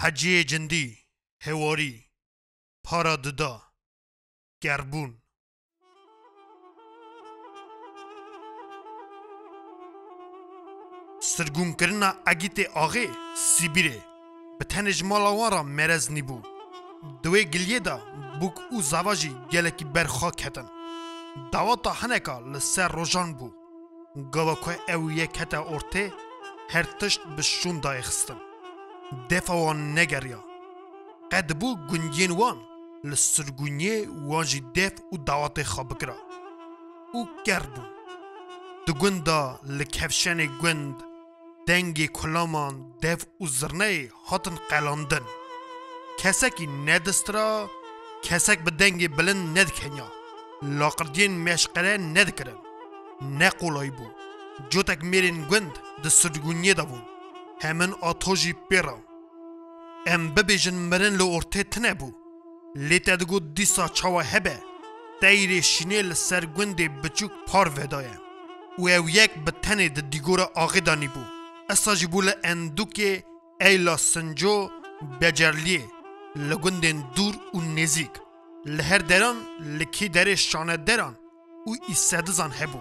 حجی جندی هواری پارا ددا گربون سرگون کرنا اگیت آغی سیبیره به تنج مالاوارا مرز نیبو دوی گلیه دا بوک او زواجی گلکی برخا کتن دواتا هنکا لسر روژان بو گوا که او یک هتا ارته هر تشت بشون دا اخستن دفع وان نگریا قد بو گنجین وان لسرگونیه وانجی دفع و دوات خواب کرا او گربو دو گندا لکفشن گند دنگی کلامان دف و زرنه هاتن قلاندن کسکی ندسترا کسک به دنگی بلند ندکنیا لاقردین مشقره ندکرن نقولای بو جوتک میرین گند ده سرگونیه دا بون همین آتوجی پیرا ام ببیجن مرن لو ارته تنه بو لیتا دگو دیسا چاوا هبه دایر شینه لسر گنده بچوک پار ودایه و او یک به تنه ده دیگور آغی دانی بو اساجی بوله اندوک ایلا سنجو بجرلیه لگندن دور و نزیک لهر دران لکی در شانه دران و ایسادزان هبو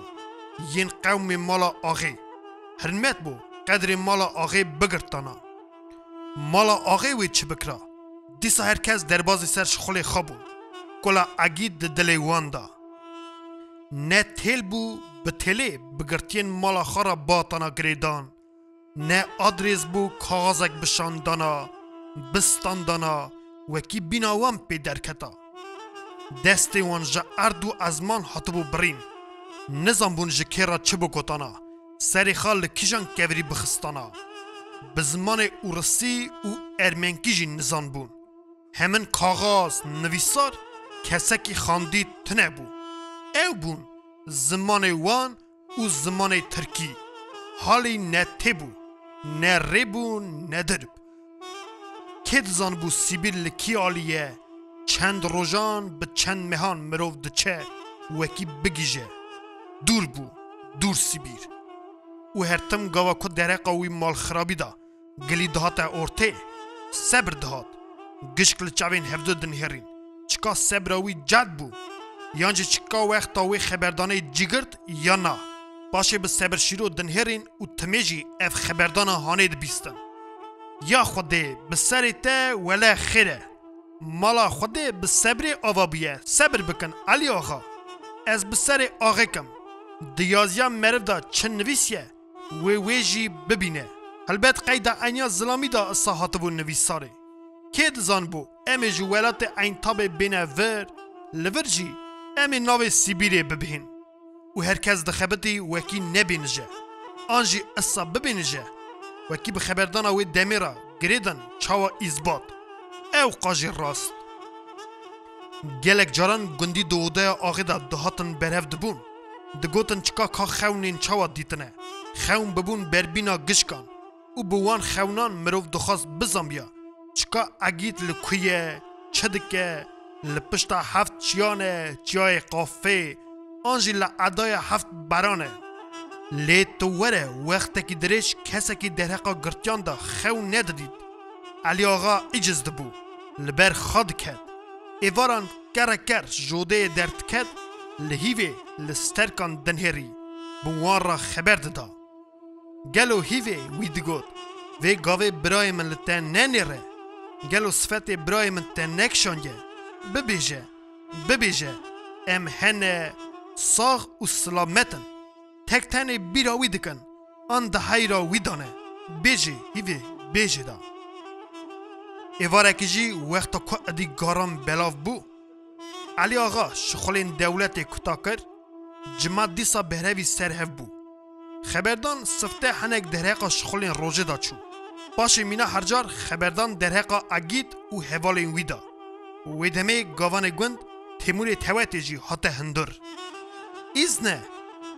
ین قوم مالا آغی هرمت بو قدر مالا آغی بگرتانا مالا آغی وی چه بکرا دیسا هرکس در باز سرش خلی خوابو کلا اگید دلی واندا نه تیل بو به تیلی بگرتین مالا خارا باتانا گریدان نه آدریز بو کاغازک بشاندانا بستاندانا وکی بیناوان پی درکتا دستی وان جا اردو ازمان حتبو برین نظام بون جکیرا چه بکتانا سری خال کجان کوری بخستانا بزمان اورسی و ارمنکی جی نظام بون همین کاغاز نویسار کسکی خاندی تنه بون او بون زمان وان و زمان ترکی حالی نه تبو نه ریبو نه درب که دزان بو سیبیر لکی آلیه چند روژان به چند مهان مروف دچه وکی بگیجه دور بو دور سیبیر و هرتم گاوا که درقا وی مال خرابی دا گلی دهات ارته صبر دهات گشکل چاوین هفدو دن هرین چکا صبر وی جد بو یانجه چکا وقتا وی خبردانه جیگرد یا نه باشه به صبر شیرو دن هرین و تمیجی اف خبردانه هانید بیستن یا خوده به سری ته ولا خیره مالا خوده به صبر آوا بیه صبر بکن علی آقا از به سر آقا کم دیازیا مرف دا چن نویسیه ویجی ببینه البته قید اینیا ظلامی دا اصحات بو نویساره که دزان بو امی جوالات این تاب بینه ور لورجی امی ناو سیبیره ببین و هرکس دخبتی وکی نبینجه آنجی اصا ببینجه وکی بخبردان اوی دمیرا گریدن چاوا ایزباد او قاجی راست گلک جاران گندی دوده آغی دا دهاتن برهف دبون دگوتن چکا که خونین چاوا دیتنه خون ببون بربینا گشکان و بوان خونان مروف دخواست بزنبیا چکا اگیت لکویه چدکه لپشتا هفت چیانه چیای قافه آنجی لعدای هفت برانه لی تو وره وقت کی درش کسی کی درحقا گرتیان دا خون ندادید علی آقا اجز دبو لبر خاد کد ایواران کرکر جوده درد کد لحیوه لسترکان دنهری بوان را خبر دادا گلو هیوه ویدگود وی گاوه برای من لتن ننیره گلو صفت برای من تن نکشانگه ببیجه ام هنه ساغ و سلامتن تک تنه بیراوی دکن آن ده هیرا ویدانه بیجه هیوه بیجه دا ایواره کجی وقتا که ادی گارم بلاف بو علی آقا شخولین دولت کتا کر جماعت دیسا بهروی سرهف بو خبردان سفته هنک درهقا شخولین روژه دا چو باشه مینا هر جار خبردان درهقا اگید و حوالین ویدا ویدمه گاوان گوند تیمور تویت جی حتی هندر ایزنه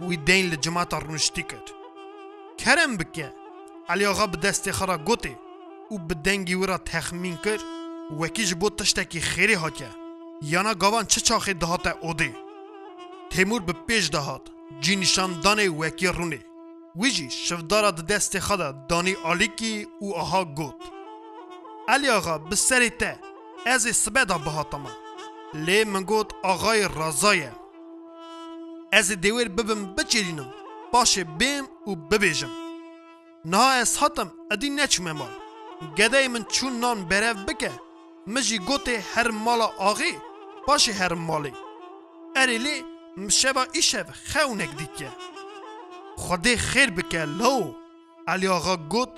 وی دین لجماعت رونشتی کرد کرم بکه علی آقا به دست خرا گوته و به دنگی ورا تخمین کرد وکیج بود تشتکی خیری ها که یانا گاوان چه چاخی دهات اوده تیمور به پیش دهات جی نشان دانه وکی رونه ویجی شفدارا ده دست خدا دانی آلیکی و آها گوت علی آقا بسری ته از سبدا بهاتما لی من گوت آقای رازایه از دیور ببم بچرینم باشه بیم و ببیجم نه از هاتم ادی نچمه مال گدای من چون نان برف بکه مجی گوته هر مالا آقی باشه هر مالی لی مشبا ایشف خونک دیگه خدا خیر بکه لو علی آقا گوت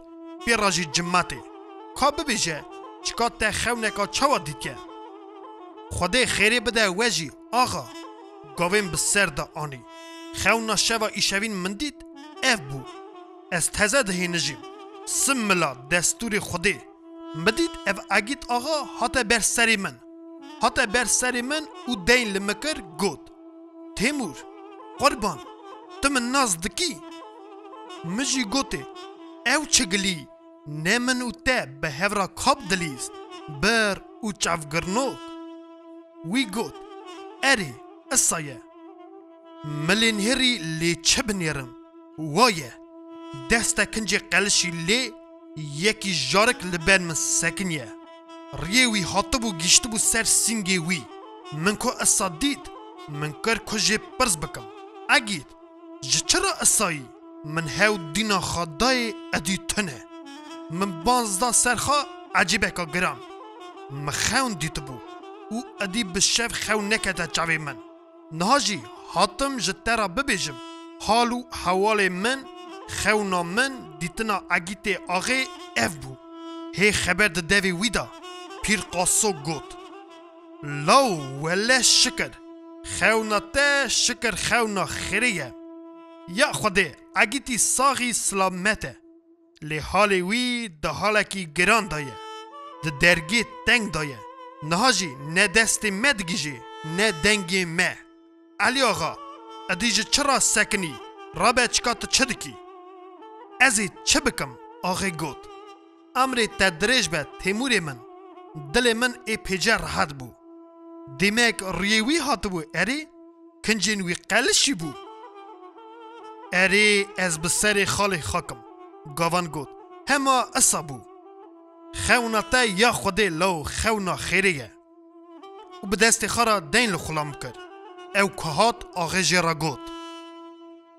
پیراجی جماعته که ببیجه چکا تا خونکا چوا دیگه خدا خیری بده وجی آقا گاویم بسر دا آنی خونا شوا ایشوین من دید اف بو از تزه دهی نجیم سملا دستور خودی مدید اف اگید آقا حتی بر سری من و دین لمکر گود تیمور قربان تم ناز دکی مجی گوته او چگلی نمن و تا به هورا کاب دلیست بر و چافگرنوک وی گود اری اصایه ملین هری لی چه بنیرم وایه دستا کنجی قلشی لی یکی جارک لبن من سکنیه ریوی حاطبو گیشتبو سر سینگی وی من کو اصا دید من کر کجی پرز بکم اگید چرا اصایی من هاو دینا خدای ادی تنه من بانزدا سرخا عجیبه که گرام مخون دیتبو او ادی بشف خون نکده چاوی من نهاجی حاتم جترا ببیجم حالو حوال من خونا من دیتنا اگیت آغی اف بو هی خبر ده دوی ویدا پیر قاسو گوت لو وله شکر خونا تا شکر خونا خیریه یا خوده اگیتی ساغی سلامته لی حالی وی ده حالکی گران دایه ده درگی تنگ دایه نهاجی نه دست مدگیجی نه دنگی مه علی آقا ادیج چرا سکنی رابع چکات چه دکی ازی چه بکم آقای گوت امر تدریج به تیمور من دل من ای پیجه راحت بو دیمک ریوی هات بو اری کنجین وی قلشی بو اری از بسر خالی خاکم گاوان گوت هما اصا بو خونتا یا خوده لو خونا خیریه و به دست خارا دین لخلام کرد او کهات آغی جیرا گوت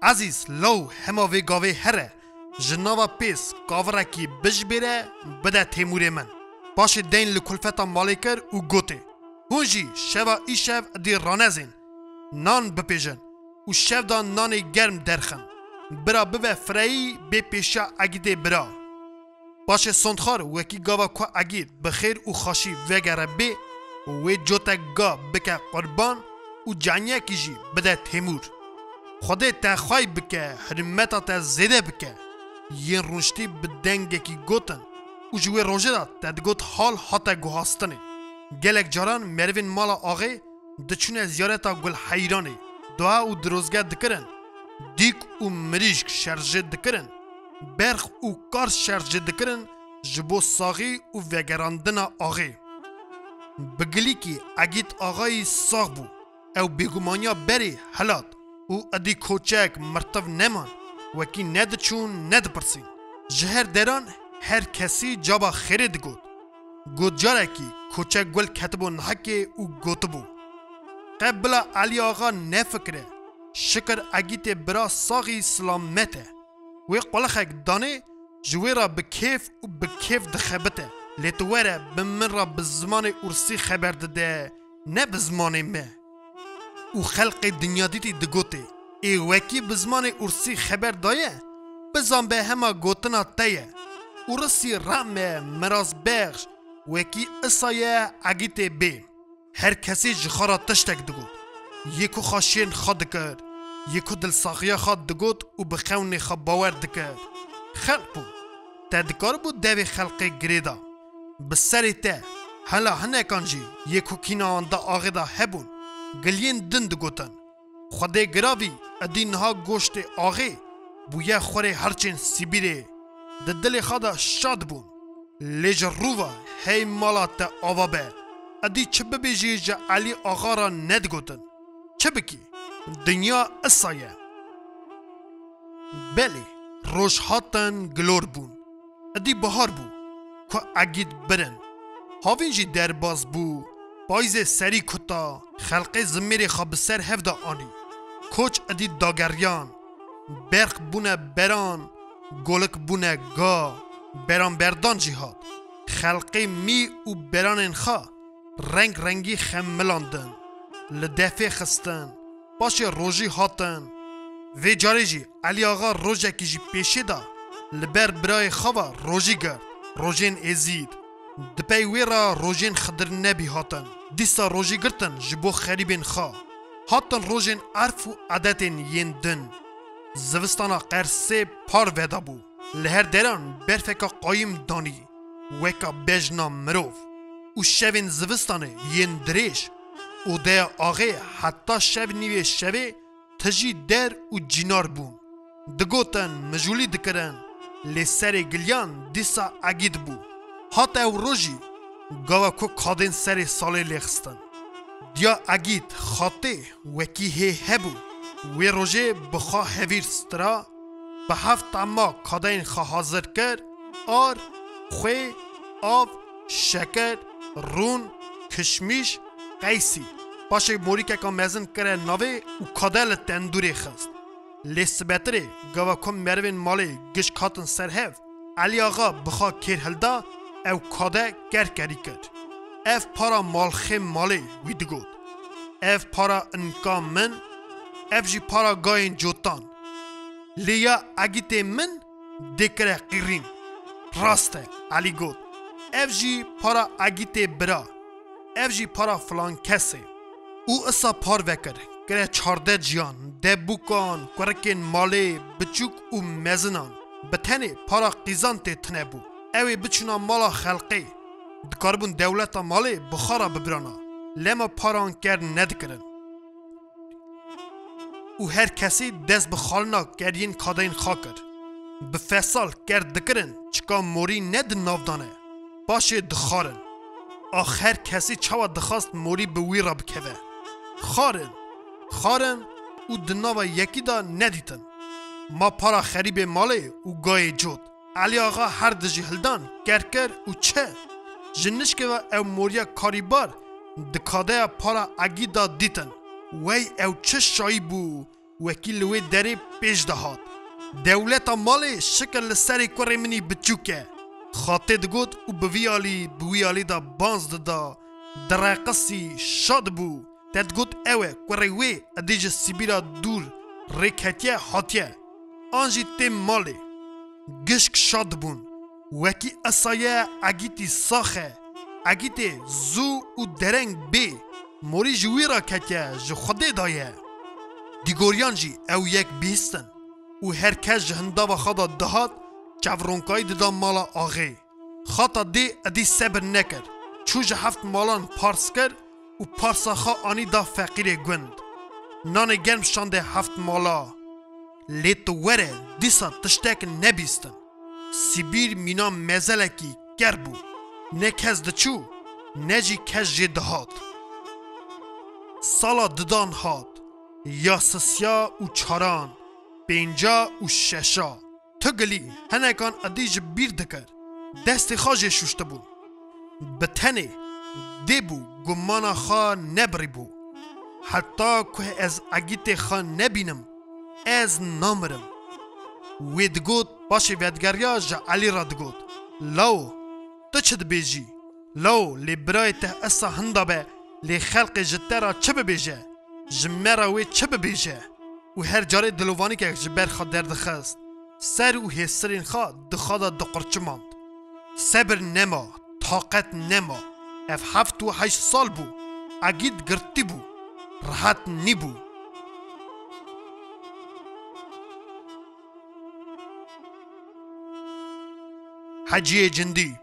عزیز لو هما وی گاوی هره جناوا پیس گاوره کی بج بیره بده تیمور من باش دین لکلفتا مالی کر و گوته هونجی شوا ای شو دی رانزین نان بپیجن و شو دا نان گرم درخن برا ببه فرایی بی پیشا اگیده برا باش سندخار وکی گاوا که اگید بخیر و خاشی وگره بی و جوتا گا بکه قربان و جانیه کیجی بده تیمور خوده تا خواهی بکه حرمتا تا زیده بکه یین رونشتی بدنگه کی گوتن و جوی روژه دا تا دگوت حال حتا گوهاستنه گلک جاران مروین مالا آغی دچونه زیارتا گل حیرانه دعا و دروزگه دکرن دیک و مریشک شرجه دکرن برخ و کار شرجه دکرن جبو ساغی و وگراندن آغی بگلی کی اگیت آغای ساغ بو او بیگمانیا بری حلات و ادی کوچک مرتب نمان وکی ند چون ند پرسین جهر دران هر کسی جابا خیرد گود جاره کی کوچک گل کتبو نحکه و گوتبو قبلا علی آقا نفکره شکر اگیت برا ساغی سلامته وی قلخک دانه جویرا بکیف و بکیف دخبته لیتواره بمن را بزمان ارسی خبر داده نه بزمان مه و خلق دنیا دیتی دگوته ای وکی بزمان ارسی خبر دایه بزان به همه گوتنا تایه ارسی رامه مراز بخش وکی اصایه اگیت بی هر کسی جخارا تشتک دگوت یکو خاشین خواد دکرد یکو دل ساقیا خواد دگوت و بخون خواب باور دکرد خلق بود تدکار بود دوی خلق گریدا بسری ته حالا هنه کانجی یکو کینا آنده آغی دا هبون گلین دن دگوتن خوده گراوی ادینها گوشت آغی بویه خوره هرچین سیبیره ده دل خدا شاد بون لیج رووا هی مالا تا آوا به ادی چه ببیجی جا علی آغا را ندگوتن چه بکی دنیا اصایه بله روش هاتن گلور بون ادی بهار بو که اگید برن هاوین جی درباز بو بایز سری کتا خلق زمیر خواب سر هفدا آنی کوچ ادی داگریان برق بونه بران گولک بونه گا بران بردان جهاد خلق می و بران انخا رنگ رنگی خملاندن لدفع خستن باش روژی هاتن وی جاری جی علی آقا روژه کی جی پیشه دا لبر برای خواه روژی گرد روژین ازید دپی وی را روژین خدر نبی هاتن دیستا روژی گرتن جبو خریبین خواه هاتن روژین عرف و عادتین ین دن زوستانا قرسه پار ودا بو لهر دران برفکا قایم دانی وکا بجنا مروف و شوین زوستانه ین دریش او ده آغه حتی شو نیوه شوه تجی در و جینار بون دگوتن مجولی دکرن لی سر گلیان دیسا اگید بو حتی او روژی گاوا کو کادن سر ساله لخستن دیا اگید خاطه وکی هبو وی روژه بخوا هویر سترا به هفت اما کادین خواه حاضر کرد آر خوی آب شکر رون کشمیش قیسی باشه موری که کام مزن کرد نوه و کادل تندوری خست لیست بهتره گوا کم مروین مالی گش کاتن سر هف علی آقا بخوا کر هلدا او کاده گر کری کرد اف پارا مالخه مالی وید گود اف پارا انکام من اف جی پارا گاین جوتان لیا اگیت من دکره قیرین راسته علی گود اف جی پارا اگیت برا اف جی پارا فلان کسه او اصا پار وکر کره 14 جیان ده بوکان کرکین مالی بچوک و مزنان بتنه پارا قیزان ته تنه بو اوی بچونا مالا خلقی دکاربون دولتا مالی بخارا ببرانا لما پاران کرد ندکرن او هر کسی دست بخالنا کردین کادین خاکر به فصال کرد دکرن چکا موری ند نافدانه باشه دخارن آخر کسی چوا دخواست موری به وی را بکوه خارن او دناوا یکی دا ندیتن ما پارا خریب مالی او گای جود علی آقا هر دجی هلدان کرکر او چه جنش که او موریا کاریبار دکاده پارا اگی دا دیتن وی او چه شایی بو وکیل وی دری پیش دهاد دولتا مالی شکل سری کوری منی بچوکه خاطه دگود او بویالی دا بانز دا درقصی شاد بو تدگود اوه کوری وی ادیج سیبیرا دور ریکتیه حاتیه آنجی تیم مالی گشک شاد بون وکی اصایه اگیتی ساخه اگیتی زو و درنگ بی موری جوی را کتیه جو خوده دایه دیگوریان جی او یک بیستن و هر کس جهنده و خدا دهات چورونکای ددا مالا آغی خاطا دی ادی صبر نکر چوج هفت مالان پارس کرد و پارسا خوا آنی دا فقیر گوند نان گرم شانده هفت مالا لیتو وره دیسا تشتک نبیستن سیبیر مینا مزلکی گر بو نه کس دچو نه جی کس جی دهات سالا ددان هات یا سسیا و چاران 50 و 6 تو گلی هنکان ادیج بیر دکر دست خواجه شوشته بو بتنه دی بو گمانا خواه نبری بو حتی که از اگیت خواه نبینم از نامرم وی دگود باشه ویدگریا جا علی را دگود لو تو چه دبیجی لو لی برای ته اصا هنده به لی خلق جته را چه ببیجه جمعه وی چه ببیجه و هر جاره دلوانی که جبر خواه درد خست سر و حسرین خواه دخواده دقرچه ماند صبر نما طاقت نما اف 7 و 8 سال بو اگید گرتی بو راحت نی بو حجی جندی